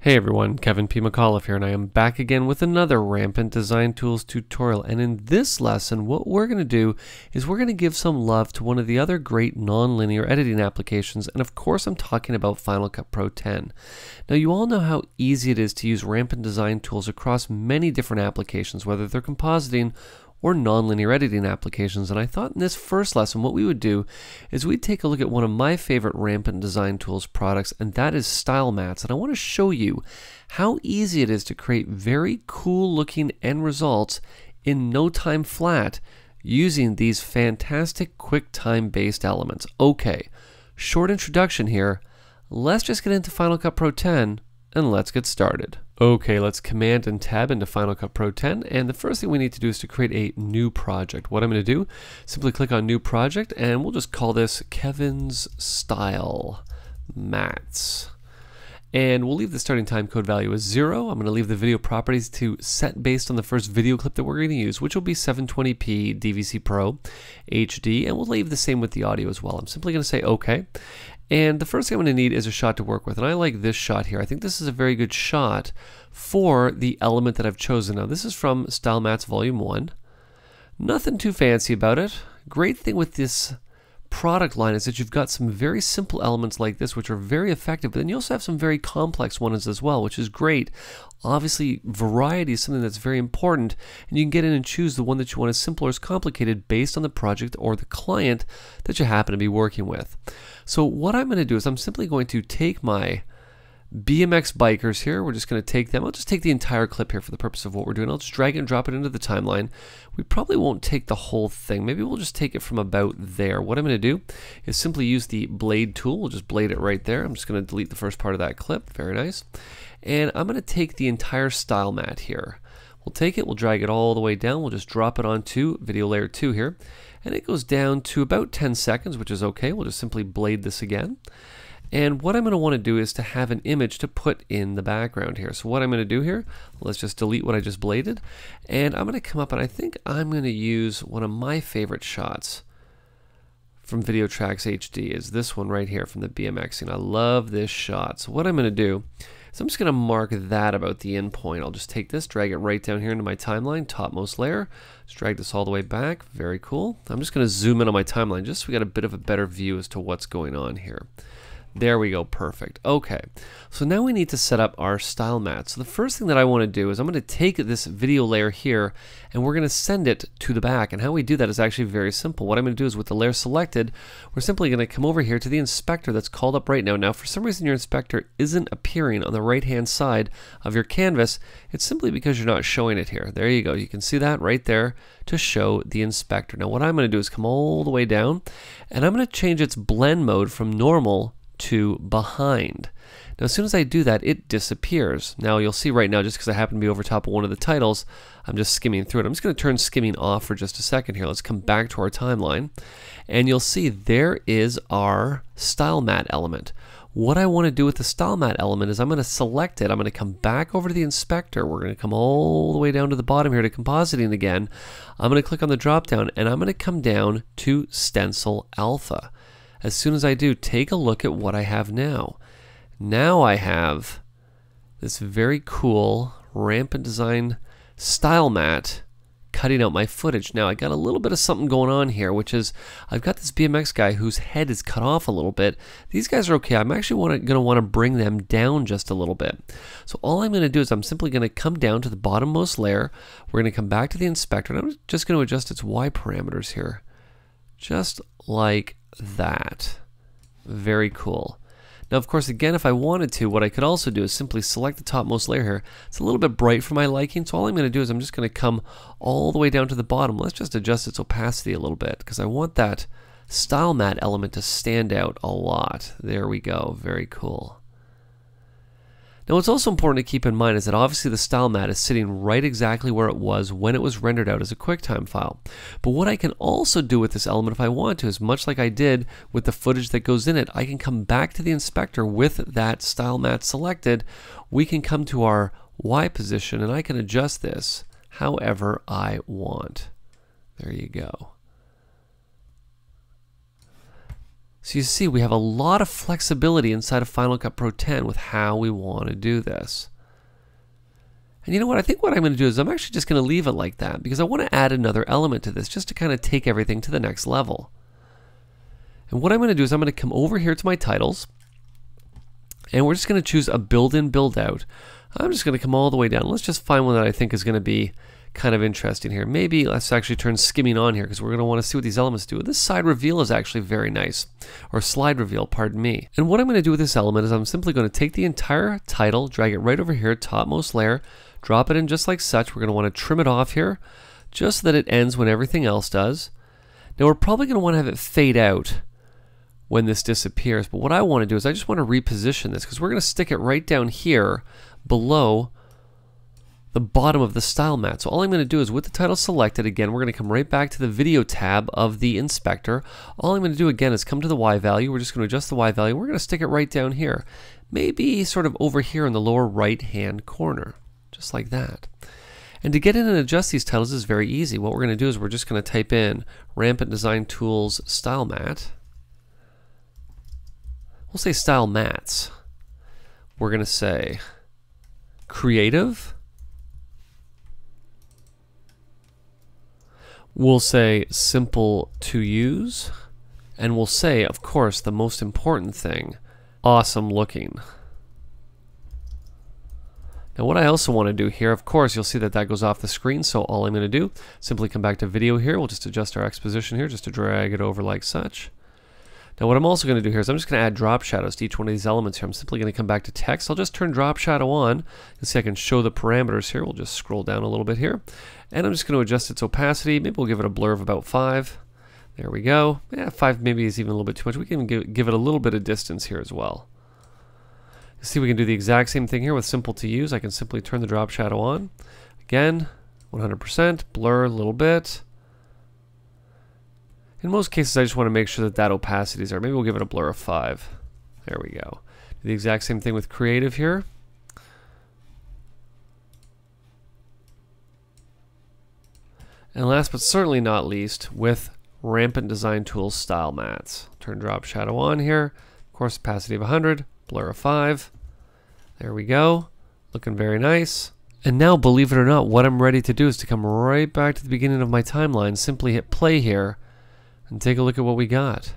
Hey everyone, Kevin P. McAuliffe here, and I am back again with another Rampant Design Tools tutorial. And in this lesson, what we're going to do is we're going to give some love to one of the other great non-linear editing applications, and of course I'm talking about Final Cut Pro 10. Now you all know how easy it is to use Rampant Design Tools across many different applications, whether they're compositing or non-linear editing applications, and I thought in this first lesson what we would do is we'd take a look at one of my favorite Rampant Design Tools products, and that is style mats. And I want to show you how easy it is to create very cool looking end results in no time flat using these fantastic QuickTime based elements. Okay, short introduction here. Let's just get into Final Cut Pro 10 and let's get started. Okay, let's Command and Tab into Final Cut Pro 10, and the first thing we need to do is to create a new project. What I'm going to do, simply click on New Project, and we'll just call this Kevin's Style Mats. And we'll leave the starting time code value as 0. I'm going to leave the video properties to set based on the first video clip that we're going to use, which will be 720p DVC Pro HD, and we'll leave the same with the audio as well. I'm simply going to say OK. And the first thing I'm going to need is a shot to work with, and I like this shot here. I think this is a very good shot for the element that I've chosen. Now this is from Style Mats Volume 1. Nothing too fancy about it. Great thing with this product line is that you've got some very simple elements like this which are very effective, but then you also have some very complex ones as well, which is great. Obviously variety is something that's very important, and you can get in and choose the one that you want as simple or as complicated based on the project or the client that you happen to be working with. So what I'm going to do is I'm simply going to take my BMX bikers here. We're just going to take them. I'll just take the entire clip here for the purpose of what we're doing. I'll just drag it and drop it into the timeline. We probably won't take the whole thing. Maybe we'll just take it from about there. What I'm going to do is simply use the blade tool. We'll just blade it right there. I'm just going to delete the first part of that clip. Very nice. And I'm going to take the entire style mat here. We'll take it, we'll drag it all the way down. We'll just drop it onto video layer 2 here. And it goes down to about 10 seconds, which is okay. We'll just simply blade this again. And what I'm going to want to do is to have an image to put in the background here. So what I'm going to do here, let's just delete what I just bladed. And I'm going to come up and I think I'm going to use one of my favorite shots from Video Tracks HD is this one right here from the BMXing. I love this shot. So what I'm going to do is I'm just going to mark that about the end point. I'll just take this, drag it right down here into my timeline, topmost layer. Just drag this all the way back. Very cool. I'm just going to zoom in on my timeline just so we got a bit of a better view as to what's going on here. There we go, perfect. Okay, so now we need to set up our style mat. So the first thing that I want to do is I'm going to take this video layer here and we're going to send it to the back. And how we do that is actually very simple. What I'm going to do is with the layer selected, we're simply going to come over here to the inspector that's called up right now. Now for some reason your inspector isn't appearing on the right hand side of your canvas. It's simply because you're not showing it here. There you go, you can see that right there to show the inspector. Now what I'm going to do is come all the way down and I'm going to change its blend mode from normal to behind. Now as soon as I do that, it disappears. Now you'll see right now, just because I happen to be over top of one of the titles, I'm just skimming through it. I'm just going to turn skimming off for just a second here. Let's come back to our timeline and you'll see there is our style mat element. What I want to do with the style mat element is I'm going to select it. I'm going to come back over to the inspector. We're going to come all the way down to the bottom here to compositing again. I'm going to click on the drop down and I'm going to come down to stencil alpha. As soon as I do, take a look at what I have now. Now I have this very cool Rampant Design style mat cutting out my footage. Now I got a little bit of something going on here, which is I've got this BMX guy whose head is cut off a little bit. These guys are okay. I'm actually going to want to bring them down just a little bit. So all I'm going to do is I'm simply going to come down to the bottommost layer. We're going to come back to the inspector and I'm just going to adjust its Y parameters here. Just like that. Very cool. Now of course again if I wanted to, what I could also do is simply select the topmost layer here. It's a little bit bright for my liking, so all I'm going to do is I'm just going to come all the way down to the bottom. Let's just adjust its opacity a little bit because I want that style mat element to stand out a lot. There we go. Very cool. Now what's also important to keep in mind is that obviously the style mat is sitting right exactly where it was when it was rendered out as a QuickTime file. But what I can also do with this element if I want to is much like I did with the footage that goes in it, I can come back to the inspector with that style mat selected. We can come to our Y position and I can adjust this however I want. There you go. So you see we have a lot of flexibility inside of Final Cut Pro 10 with how we want to do this. And you know what, I think what I'm going to do is I'm actually just going to leave it like that because I want to add another element to this just to kind of take everything to the next level. And what I'm going to do is I'm going to come over here to my titles and we're just going to choose a build-in, build-out. I'm just going to come all the way down. Let's just find one that I think is going to be kind of interesting here. Maybe let's actually turn skimming on here because we're going to want to see what these elements do. This side reveal is actually very nice, or slide reveal, pardon me. And what I'm going to do with this element is I'm simply going to take the entire title, drag it right over here, topmost layer, drop it in just like such. We're going to want to trim it off here just so that it ends when everything else does. Now we're probably going to want to have it fade out when this disappears, but what I want to do is I just want to reposition this because we're going to stick it right down here below the bottom of the style mat. So all I'm going to do is with the title selected, again, we're going to come right back to the video tab of the inspector. All I'm going to do again is come to the Y value. We're just going to adjust the Y value. We're going to stick it right down here, maybe sort of over here in the lower right hand corner, just like that. And to get in and adjust these titles is very easy. What we're going to do is we're just going to type in Rampant Design Tools Style Mat. We'll say Style Mats. We're going to say Creative. We'll say simple to use, and we'll say, of course, the most important thing, awesome looking. Now what I also want to do here, of course, you'll see that that goes off the screen, so all I'm going to do, simply come back to video here. We'll just adjust our exposition here just to drag it over like such. Now what I'm also going to do here is I'm just going to add drop shadows to each one of these elements here. I'm simply going to come back to text. I'll just turn drop shadow on. You'll see I can show the parameters here. We'll just scroll down a little bit here. And I'm just going to adjust its opacity. Maybe we'll give it a blur of about 5. There we go. Yeah, 5 maybe is even a little bit too much. We can give it a little bit of distance here as well. You see we can do the exact same thing here with simple to use. I can simply turn the drop shadow on. Again, 100%, blur a little bit. In most cases, I just want to make sure that that opacity is there. Maybe we'll give it a blur of 5. There we go. Do the exact same thing with creative here. And last but certainly not least, with Rampant Design Tools Style Mats. Turn drop shadow on here. Of course, opacity of 100, blur of 5. There we go. Looking very nice. And now, believe it or not, what I'm ready to do is to come right back to the beginning of my timeline, simply hit play here, and take a look at what we got.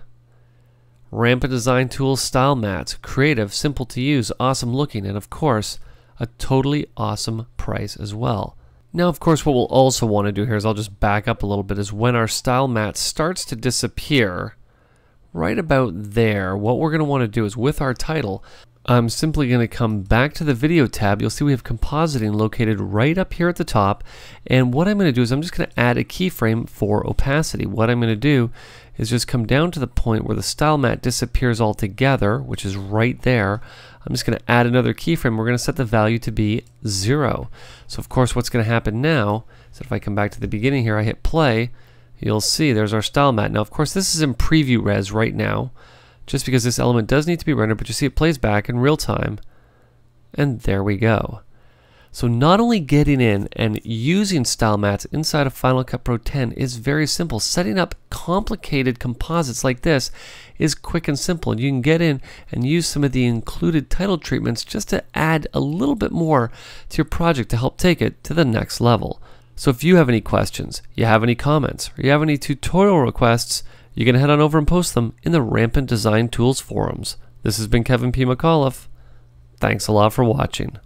Rampant Design Tools Style Mats, creative, simple to use, awesome looking, and of course, a totally awesome price as well. Now, of course, what we'll also want to do here is I'll just back up a little bit, is when our style mat starts to disappear, right about there, what we're going to want to do is with our title, I'm simply going to come back to the video tab. You'll see we have compositing located right up here at the top. And what I'm going to do is I'm just going to add a keyframe for opacity. What I'm going to do is just come down to the point where the style mat disappears altogether, which is right there. I'm just going to add another keyframe. We're going to set the value to be 0. So of course what's going to happen now is that if I come back to the beginning here, I hit play, you'll see there's our style mat. Now of course this is in preview res right now, just because this element does need to be rendered, but you see it plays back in real time, and there we go. So not only getting in and using style mats inside of Final Cut Pro 10 is very simple. Setting up complicated composites like this is quick and simple, and you can get in and use some of the included title treatments just to add a little bit more to your project to help take it to the next level. So if you have any questions, you have any comments, or you have any tutorial requests, you can head on over and post them in the Rampant Design Tools forums. This has been Kevin P. McAuliffe. Thanks a lot for watching.